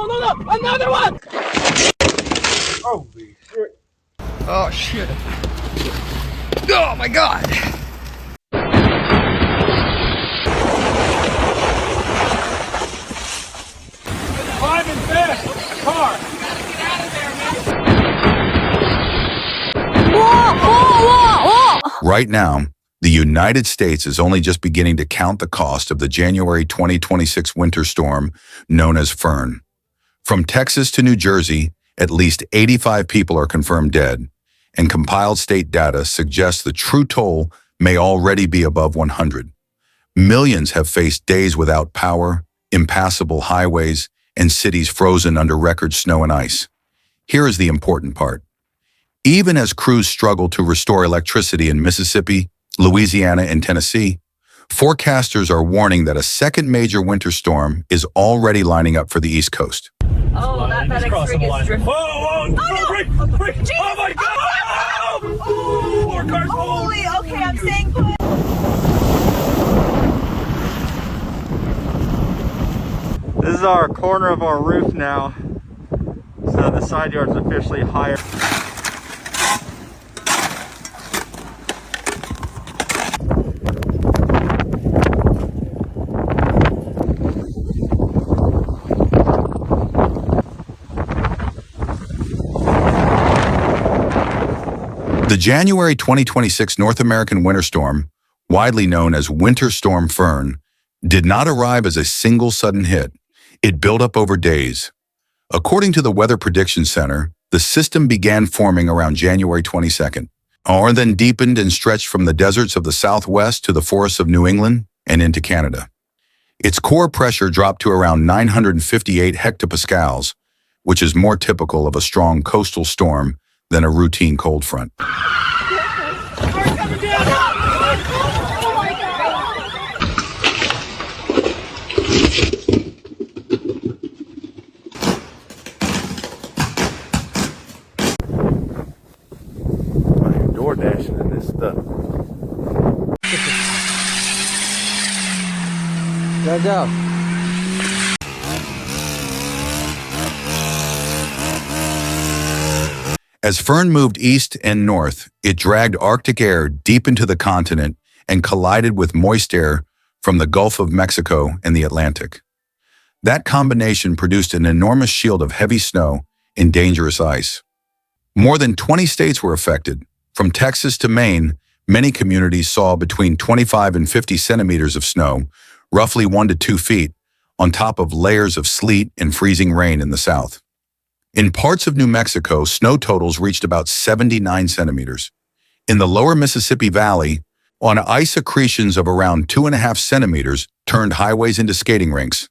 no! Another one! Holy shit. Oh, shit. Oh, my God. Climbing fast. Car. Right now, the United States is only just beginning to count the cost of the January 2026 winter storm known as Fern. From Texas to New Jersey, at least 85 people are confirmed dead, and compiled state data suggests the true toll may already be above 100. Millions have faced days without power, impassable highways, and cities frozen under record snow and ice. Here is the important part. Even as crews struggle to restore electricity in Mississippi, Louisiana, and Tennessee, forecasters are warning that a second major winter storm is already lining up for the East Coast. Oh, that extreme is drifting. Whoa! Break! Oh my God! Oh, more cars! Holy, okay, I'm staying put. This is our corner of our roof now. So the side yard's officially higher. The January 2026 North American winter storm, widely known as Winter Storm Fern, did not arrive as a single sudden hit. It built up over days. According to the Weather Prediction Center, the system began forming around January 22nd, or then deepened and stretched from the deserts of the Southwest to the forests of New England and into Canada. Its core pressure dropped to around 958 hectopascals, which is more typical of a strong coastal storm than a routine cold front. Door dashing in this stuff. Go. As Fern moved east and north, it dragged Arctic air deep into the continent and collided with moist air from the Gulf of Mexico and the Atlantic. That combination produced an enormous shield of heavy snow and dangerous ice. More than 20 states were affected. From Texas to Maine, many communities saw between 25 and 50 centimeters of snow, roughly 1 to 2 feet, on top of layers of sleet and freezing rain in the south. In parts of New Mexico, snow totals reached about 79 centimeters. In the lower Mississippi Valley, on ice accretions of around 2.5 centimeters turned highways into skating rinks.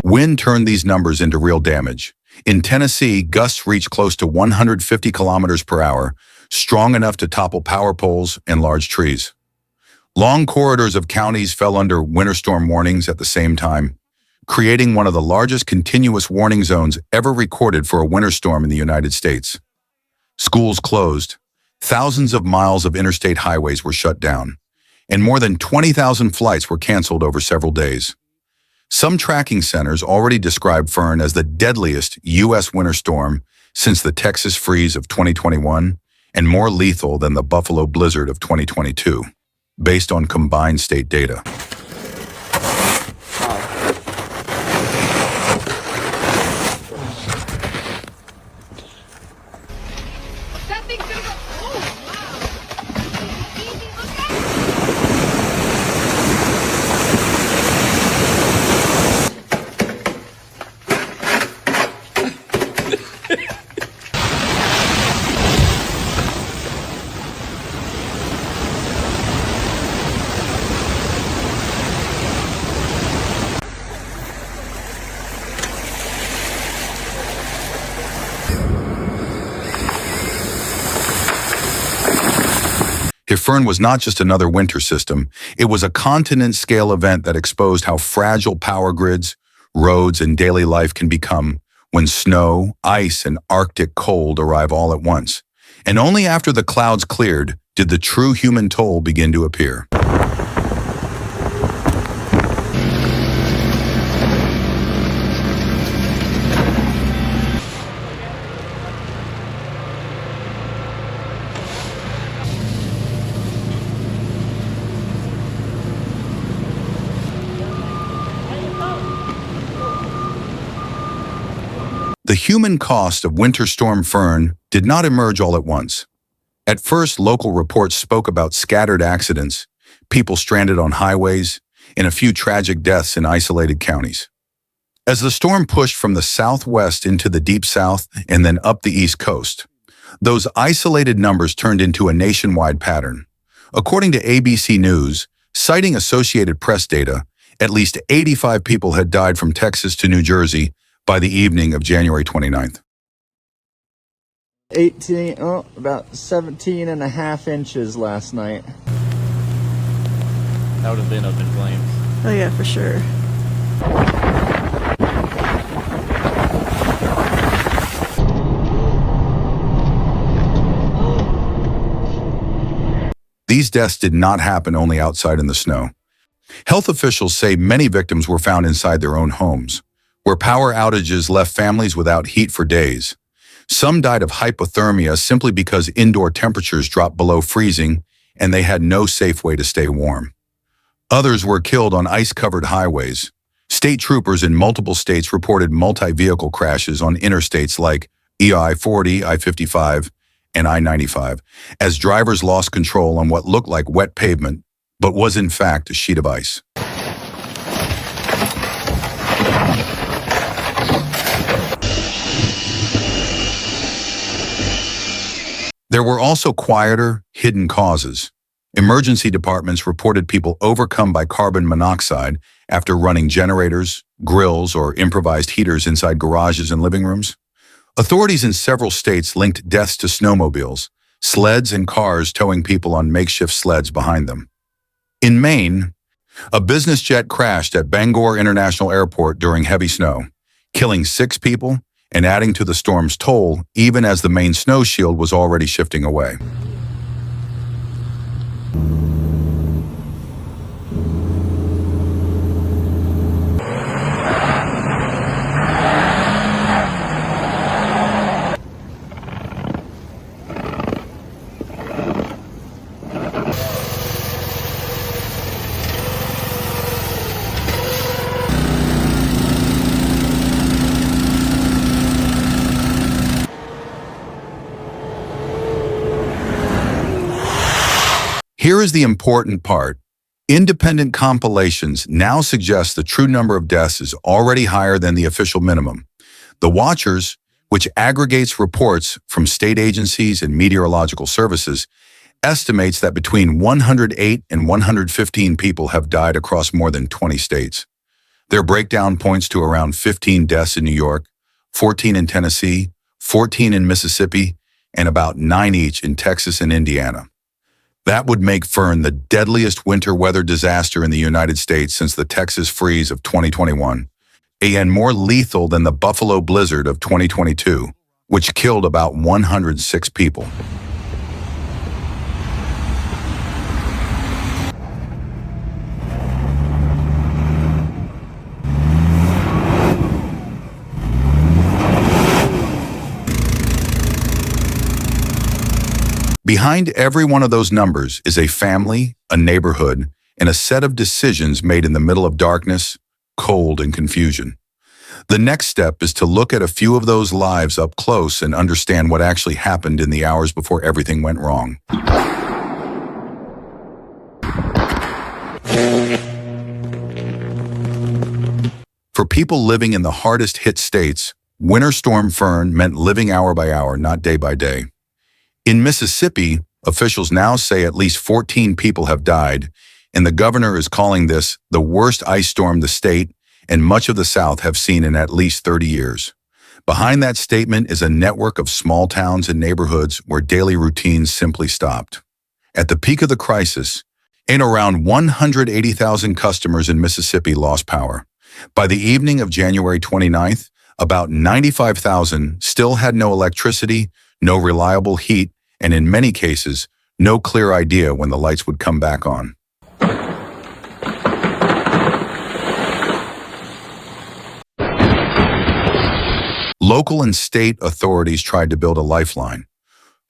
Wind turned these numbers into real damage. In Tennessee, gusts reached close to 150 kilometers per hour, strong enough to topple power poles and large trees. Long corridors of counties fell under winter storm warnings at the same time, creating one of the largest continuous warning zones ever recorded for a winter storm in the United States. Schools closed, thousands of miles of interstate highways were shut down, and more than 20,000 flights were canceled over several days. Some tracking centers already describe Fern as the deadliest U.S. winter storm since the Texas freeze of 2021 and more lethal than the Buffalo blizzard of 2022, based on combined state data. That thing's gonna go. Oh, wow. Easy, look at Fern was not just another winter system, it was a continent-scale event that exposed how fragile power grids, roads, and daily life can become when snow, ice, and Arctic cold arrive all at once. And only after the clouds cleared did the true human toll begin to appear. The human cost of Winter Storm Fern did not emerge all at once. At first, local reports spoke about scattered accidents, people stranded on highways, and a few tragic deaths in isolated counties. As the storm pushed from the southwest into the deep south and then up the east coast, those isolated numbers turned into a nationwide pattern. According to ABC News, citing Associated Press data, at least 85 people had died from Texas to New Jersey by the evening of January 29th. About 17 and a half inches last night. That would have been up in flames. Oh yeah, for sure. These deaths did not happen only outside in the snow. Health officials say many victims were found inside their own homes, where power outages left families without heat for days. Some died of hypothermia simply because indoor temperatures dropped below freezing and they had no safe way to stay warm. Others were killed on ice-covered highways. State troopers in multiple states reported multi-vehicle crashes on interstates like I-40, I-55, and I-95, as drivers lost control on what looked like wet pavement, but was in fact a sheet of ice. There were also quieter, hidden causes. Emergency departments reported people overcome by carbon monoxide after running generators, grills, or improvised heaters inside garages and living rooms. Authorities in several states linked deaths to snowmobiles, sleds and cars towing people on makeshift sleds behind them. In Maine, a business jet crashed at Bangor International Airport during heavy snow, killing 6 people and adding to the storm's toll even as the main snow shield was already shifting away. Here is the important part. Independent compilations now suggest the true number of deaths is already higher than the official minimum. The Watchers, which aggregates reports from state agencies and meteorological services, estimates that between 108 and 115 people have died across more than 20 states. Their breakdown points to around 15 deaths in New York, 14 in Tennessee, 14 in Mississippi, and about 9 each in Texas and Indiana. That would make Fern the deadliest winter weather disaster in the United States since the Texas freeze of 2021, and more lethal than the Buffalo blizzard of 2022, which killed about 106 people. Behind every one of those numbers is a family, a neighborhood, and a set of decisions made in the middle of darkness, cold, and confusion. The next step is to look at a few of those lives up close and understand what actually happened in the hours before everything went wrong. For people living in the hardest hit states, Winter Storm Fern meant living hour by hour, not day by day. In Mississippi, officials now say at least 14 people have died, and the governor is calling this the worst ice storm the state and much of the South have seen in at least 30 years. Behind that statement is a network of small towns and neighborhoods where daily routines simply stopped. At the peak of the crisis, around 180,000 customers in Mississippi lost power. By the evening of January 29th, about 95,000 still had no electricity, no reliable heat, and in many cases, no clear idea when the lights would come back on. Local and state authorities tried to build a lifeline.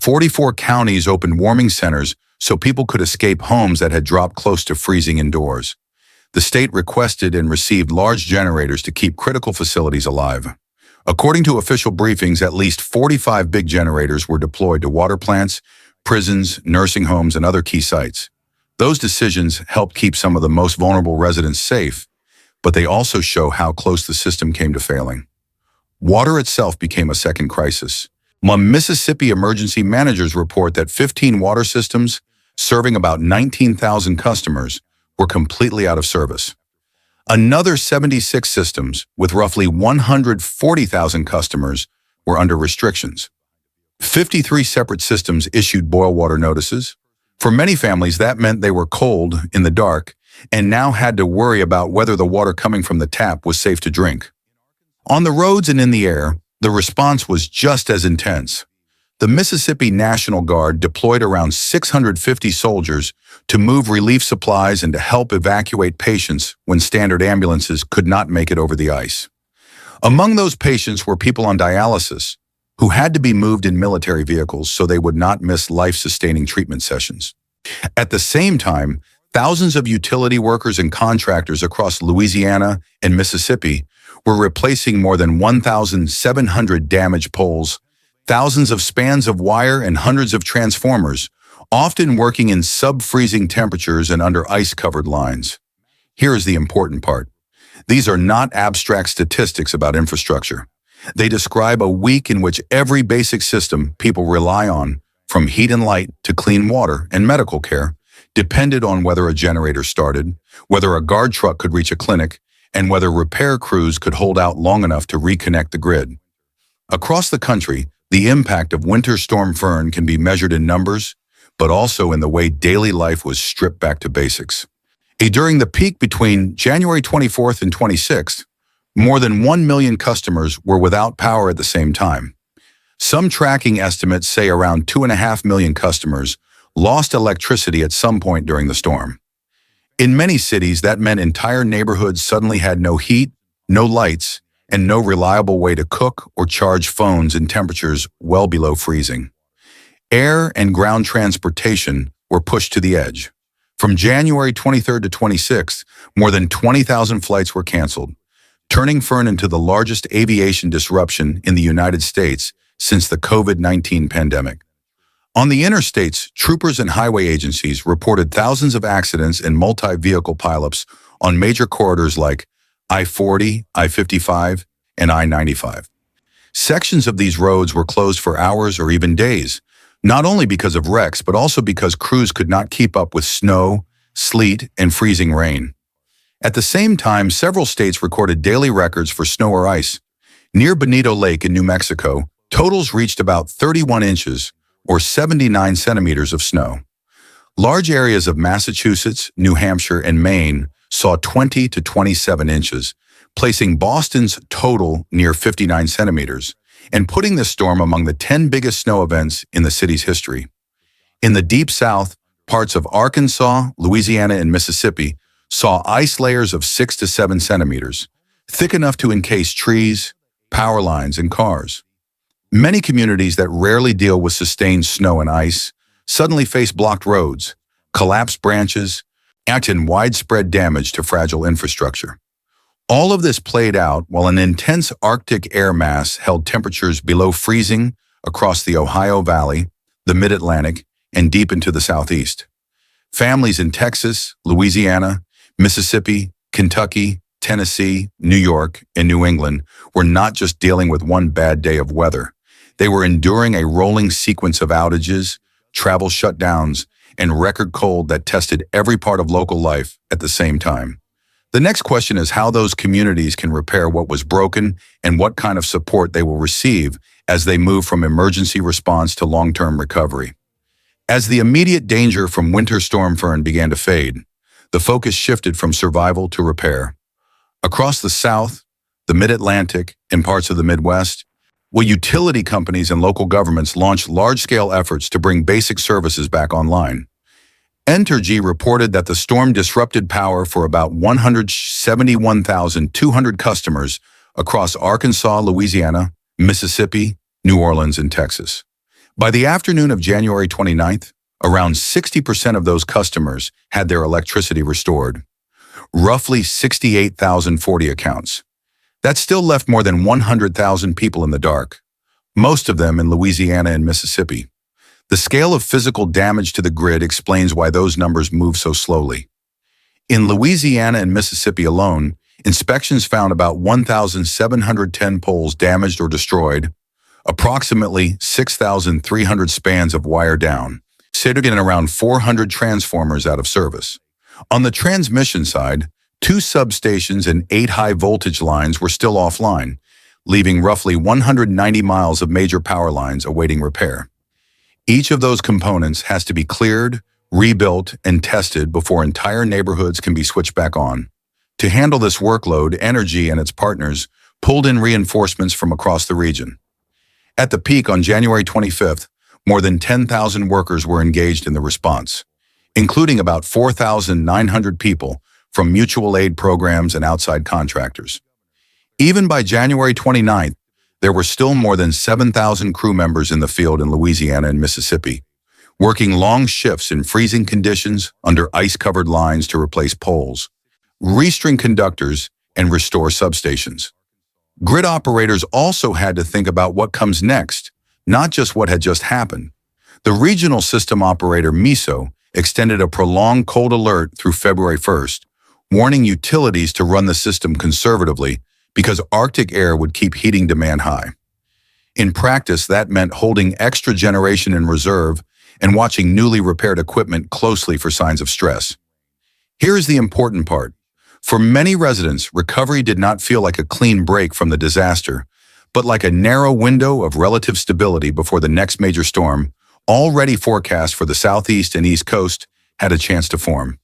44 counties opened warming centers so people could escape homes that had dropped close to freezing indoors. The state requested and received large generators to keep critical facilities alive. According to official briefings, at least 45 big generators were deployed to water plants, prisons, nursing homes, and other key sites. Those decisions helped keep some of the most vulnerable residents safe, but they also show how close the system came to failing. Water itself became a second crisis. Mississippi emergency managers report that 15 water systems, serving about 19,000 customers, were completely out of service. Another 76 systems, with roughly 140,000 customers, were under restrictions. 53 separate systems issued boil water notices. For many families, that meant they were cold, in the dark, and now had to worry about whether the water coming from the tap was safe to drink. On the roads and in the air, the response was just as intense. The Mississippi National Guard deployed around 650 soldiers to move relief supplies and to help evacuate patients when standard ambulances could not make it over the ice. Among those patients were people on dialysis who had to be moved in military vehicles so they would not miss life-sustaining treatment sessions. At the same time, thousands of utility workers and contractors across Louisiana and Mississippi were replacing more than 1,700 damaged poles, thousands of spans of wire, and hundreds of transformers, often working in sub-freezing temperatures and under ice-covered lines. Here is the important part. These are not abstract statistics about infrastructure. They describe a week in which every basic system people rely on, from heat and light to clean water and medical care, depended on whether a generator started, whether a guard truck could reach a clinic, and whether repair crews could hold out long enough to reconnect the grid. Across the country, the impact of Winter Storm Fern can be measured in numbers, but also in the way daily life was stripped back to basics. During the peak between January 24th and 26th, more than 1 million customers were without power at the same time. Some tracking estimates say around 2.5 million customers lost electricity at some point during the storm. In many cities, that meant entire neighborhoods suddenly had no heat, no lights, and no reliable way to cook or charge phones in temperatures well below freezing. Air and ground transportation were pushed to the edge. From January 23rd to 26th, more than 20,000 flights were canceled, turning Fern into the largest aviation disruption in the United States since the COVID-19 pandemic. On the interstates, troopers and highway agencies reported thousands of accidents and multi-vehicle pileups on major corridors like I-40, I-55, and I-95. Sections of these roads were closed for hours or even days, not only because of wrecks, but also because crews could not keep up with snow, sleet, and freezing rain. At the same time, several states recorded daily records for snow or ice. Near Bonito Lake in New Mexico, totals reached about 31 inches, or 79 centimeters of snow. Large areas of Massachusetts, New Hampshire, and Maine saw 20 to 27 inches, placing Boston's total near 59 centimeters, and putting the storm among the 10 biggest snow events in the city's history. In the Deep South, parts of Arkansas, Louisiana, and Mississippi saw ice layers of 6 to 7 centimeters, thick enough to encase trees, power lines, and cars. Many communities that rarely deal with sustained snow and ice suddenly face blocked roads, collapsed branches, and widespread damage to fragile infrastructure. All of this played out while an intense Arctic air mass held temperatures below freezing across the Ohio Valley, the Mid-Atlantic, and deep into the Southeast. Families in Texas, Louisiana, Mississippi, Kentucky, Tennessee, New York, and New England were not just dealing with one bad day of weather. They were enduring a rolling sequence of outages, travel shutdowns, and record cold that tested every part of local life at the same time. The next question is how those communities can repair what was broken and what kind of support they will receive as they move from emergency response to long-term recovery. As the immediate danger from Winter Storm Fern began to fade, the focus shifted from survival to repair. Across the South, the Mid-Atlantic, and parts of the Midwest, utility companies and local governments launched large-scale efforts to bring basic services back online. Entergy reported that the storm disrupted power for about 171,200 customers across Arkansas, Louisiana, Mississippi, New Orleans, and Texas. By the afternoon of January 29th, around 60% of those customers had their electricity restored. Roughly 68,040 accounts. That still left more than 100,000 people in the dark, most of them in Louisiana and Mississippi. The scale of physical damage to the grid explains why those numbers move so slowly. In Louisiana and Mississippi alone, inspections found about 1,710 poles damaged or destroyed, approximately 6,300 spans of wire down, sitting in around 400 transformers out of service. On the transmission side, 2 substations and 8 high-voltage lines were still offline, leaving roughly 190 miles of major power lines awaiting repair. Each of those components has to be cleared, rebuilt, and tested before entire neighborhoods can be switched back on. To handle this workload, Entergy and its partners pulled in reinforcements from across the region. At the peak on January 25th, more than 10,000 workers were engaged in the response, including about 4,900 people from mutual aid programs and outside contractors. Even by January 29th, there were still more than 7,000 crew members in the field in Louisiana and Mississippi, working long shifts in freezing conditions under ice-covered lines to replace poles, restring conductors, and restore substations. Grid operators also had to think about what comes next, not just what had just happened. The regional system operator, MISO, extended a prolonged cold alert through February 1st, warning utilities to run the system conservatively because Arctic air would keep heating demand high. In practice, that meant holding extra generation in reserve and watching newly repaired equipment closely for signs of stress. Here is the important part. For many residents, recovery did not feel like a clean break from the disaster, but like a narrow window of relative stability before the next major storm, already forecast for the southeast and east coast, had a chance to form.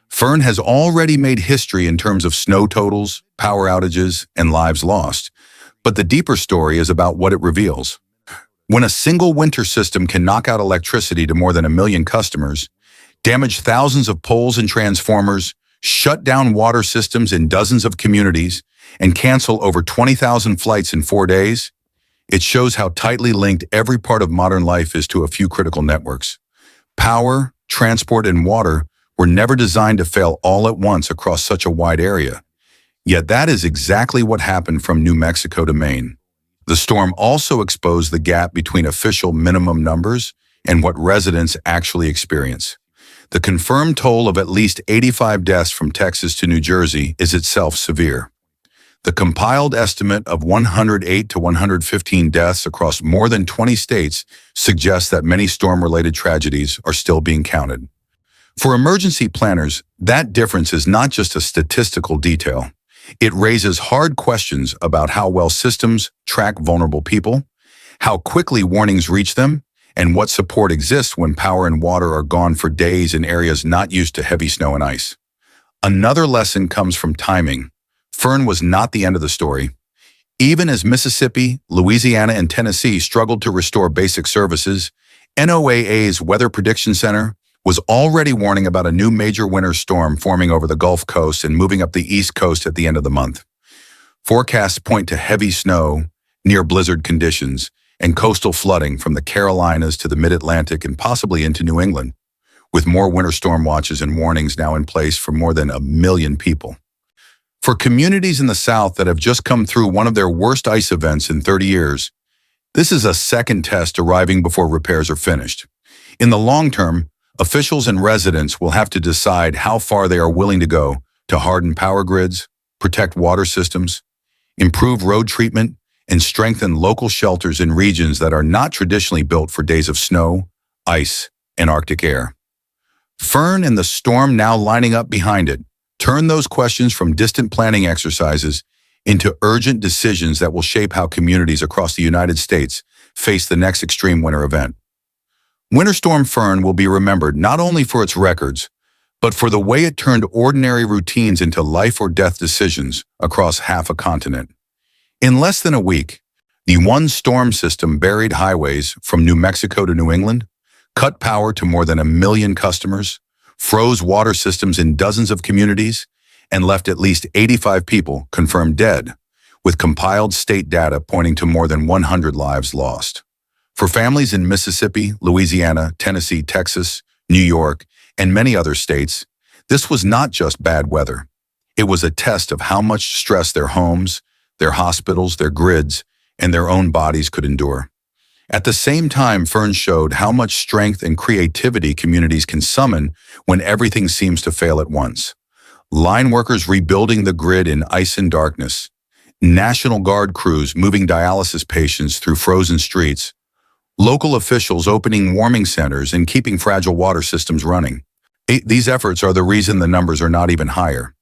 Fern has already made history in terms of snow totals, power outages, and lives lost, but the deeper story is about what it reveals. When a single winter system can knock out electricity to more than 1 million customers, damage thousands of poles and transformers, shut down water systems in dozens of communities, and cancel over 20,000 flights in 4 days, it shows how tightly linked every part of modern life is to a few critical networks. Power, transport, and water were never designed to fail all at once across such a wide area. Yet that is exactly what happened from New Mexico to Maine. The storm also exposed the gap between official minimum numbers and what residents actually experience. The confirmed toll of at least 85 deaths from Texas to New Jersey is itself severe. The compiled estimate of 108 to 115 deaths across more than 20 states suggests that many storm-related tragedies are still being counted. For emergency planners, that difference is not just a statistical detail. It raises hard questions about how well systems track vulnerable people, how quickly warnings reach them, and what support exists when power and water are gone for days in areas not used to heavy snow and ice. Another lesson comes from timing. Fern was not the end of the story. Even as Mississippi, Louisiana, and Tennessee struggled to restore basic services, NOAA's Weather Prediction Center was already warning about a new major winter storm forming over the Gulf Coast and moving up the East Coast at the end of the month. Forecasts point to heavy snow, near blizzard conditions, and coastal flooding from the Carolinas to the Mid-Atlantic and possibly into New England, with more winter storm watches and warnings now in place for more than 1 million people. For communities in the South that have just come through one of their worst ice events in 30 years, this is a second test arriving before repairs are finished. In the long term, officials and residents will have to decide how far they are willing to go to harden power grids, protect water systems, improve road treatment, and strengthen local shelters in regions that are not traditionally built for days of snow, ice, and Arctic air. Fern and the storm now lining up behind it turn those questions from distant planning exercises into urgent decisions that will shape how communities across the United States face the next extreme winter event. Winter Storm Fern will be remembered not only for its records, but for the way it turned ordinary routines into life-or-death decisions across half a continent. In less than a week, the one storm system buried highways from New Mexico to New England, cut power to more than 1 million customers, froze water systems in dozens of communities, and left at least 85 people confirmed dead, with compiled state data pointing to more than 100 lives lost. For families in Mississippi, Louisiana, Tennessee, Texas, New York, and many other states, this was not just bad weather. It was a test of how much stress their homes, their hospitals, their grids, and their own bodies could endure. At the same time, Fern showed how much strength and creativity communities can summon when everything seems to fail at once. Line workers rebuilding the grid in ice and darkness, National Guard crews moving dialysis patients through frozen streets, local officials opening warming centers and keeping fragile water systems running. These efforts are the reason the numbers are not even higher.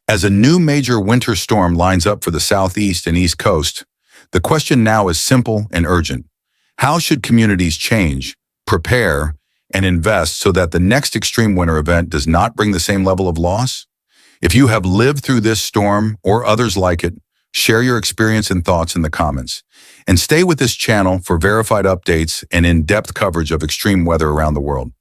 As a new major winter storm lines up for the Southeast and East Coast, the question now is simple and urgent. How should communities change, prepare, and invest so that the next extreme winter event does not bring the same level of loss? If you have lived through this storm or others like it, share your experience and thoughts in the comments. And stay with this channel for verified updates and in-depth coverage of extreme weather around the world.